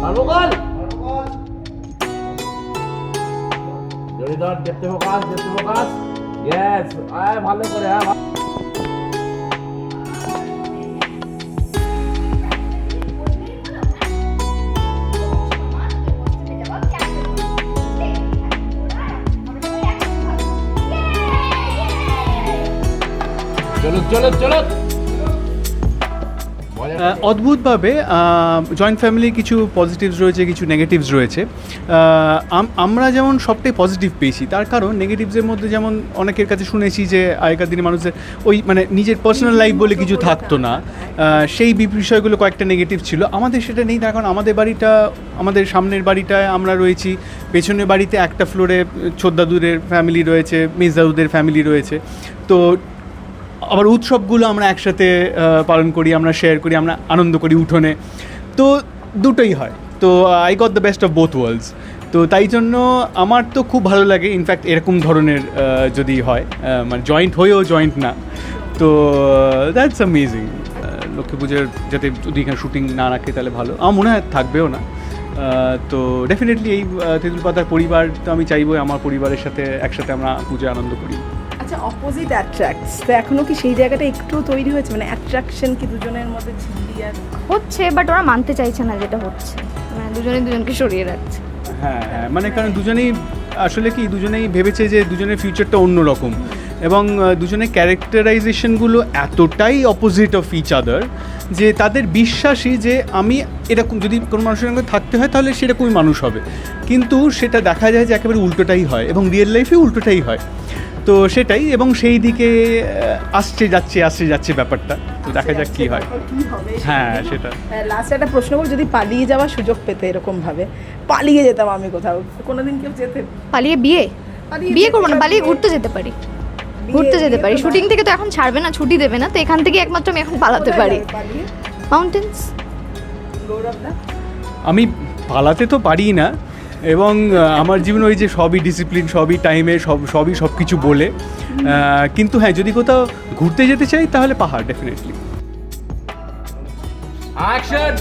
Armugol! Joridor, get the focus. Yes, ভালো করে চলো অদ্ভুতভাবে জয়েন্ট ফ্যামিলির কিছু পজিটিভস রয়েছে, কিছু নেগেটিভস রয়েছে। আমরা যেমন সবটাই পজিটিভ পেয়েছি, তার কারণ নেগেটিভসের মধ্যে যেমন অনেকের কাছে শুনেছি যে আগেকার দিনে মানুষের ওই মানে নিজের পার্সোনাল লাইফ বলে কিছু থাকতো না, সেই বিষয়গুলো কয়েকটা নেগেটিভ ছিল। আমাদের সেটা নেই, তার কারণ আমাদের বাড়িটা, আমাদের সামনের বাড়িটায় আমরা রয়েছি, পেছনের বাড়িতে একটা ফ্লোরে ছোটদাদুদের ফ্যামিলি রয়েছে, মেজদাদুদের ফ্যামিলি রয়েছে। তো আবার উৎসবগুলো আমরা একসাথে পালন করি, আমরা শেয়ার করি, আমরা আনন্দ করি উঠোনে। তো দুটোই হয়। তো I got the best of both worlds. তো তাই জন্য আমার তো খুব ভালো লাগে ইনফ্যাক্ট এরকম ধরনের যদি হয়, মানে জয়েন্ট হয়েও জয়েন্ট না। তো দ্যাটস অ্যামেজিং। লক্ষ্মী পুজোর যাতে যদি এখানে শুটিং না রাখে তাহলে ভালো, আমার মনে হয় থাকবেও না। তো ডেফিনেটলি এই তেঁতুল পাতার পরিবার, তো আমি চাইবো আমার পরিবারের সাথে একসাথে আমরা পুজো আনন্দ করি। আচ্ছা, অপোজিট অ্যাট্রাক্টস, তো এখনো কি সেই জায়গাটা একটু তৈরি হয়েছে, মানে অ্যাট্রাকশন কি দুজনের মধ্যে ঝিলিয়ার হচ্ছে, বাট ওরা মানতে চাইছে না যেটা হচ্ছে, মানে দুজনেই দুজনকে সরিয়ে রাখছে। হ্যাঁ, মানে কারণ দুজনেই আসলে কি দুজনেই ভেবেছে যে দুজনের ফিউচারটা অন্যরকম, এবং দুজনের ক্যারেক্টারাইজেশনগুলো এতটাই অপোজিট অফ ইচ আদার যে তাদের বিশ্বাসই যে আমি এরকম যদি কোনো মানুষের সঙ্গে থাকতে হয় তাহলে সেরকমই মানুষ হবে, কিন্তু সেটা দেখা যায় যে একেবারে উল্টোটাই হয়, এবং রিয়েল লাইফে উল্টোটাই হয়। তো সেটাই, এবং সেই দিকে আসছে যাচ্ছে ব্যাপারটা। তো দেখা যাক কী হয়। হ্যাঁ, সেটা লাস্টে একটা প্রশ্ন করব, যদি পালিয়ে যাওয়ার সুযোগ পেতে এরকম ভাবে পালিয়ে যেতাম আমি কোথাও, কোনোদিন কেউ যেতে পালিয়ে বিয়ে করবো না, পালিয়ে ঘুরতে যেতে পারি, শুটিং থেকে তো এখন ছাড়বে না, ছুটি দেবে না, তো এখান থেকে একমাত্র আমি এখন পালাতে পারি। মাউন্টেন্স। আমি পালাতে তো পারি না, এবং আমার জীবনে ওই যে সবই ডিসিপ্লিন, সবই টাইমে, সবই সব কিছু বলে। কিন্তু হ্যাঁ, যদি কোথাও ঘুরতে যেতে চাই তাহলে পাহাড়, ডেফিনেটলি। অ্যাকশন।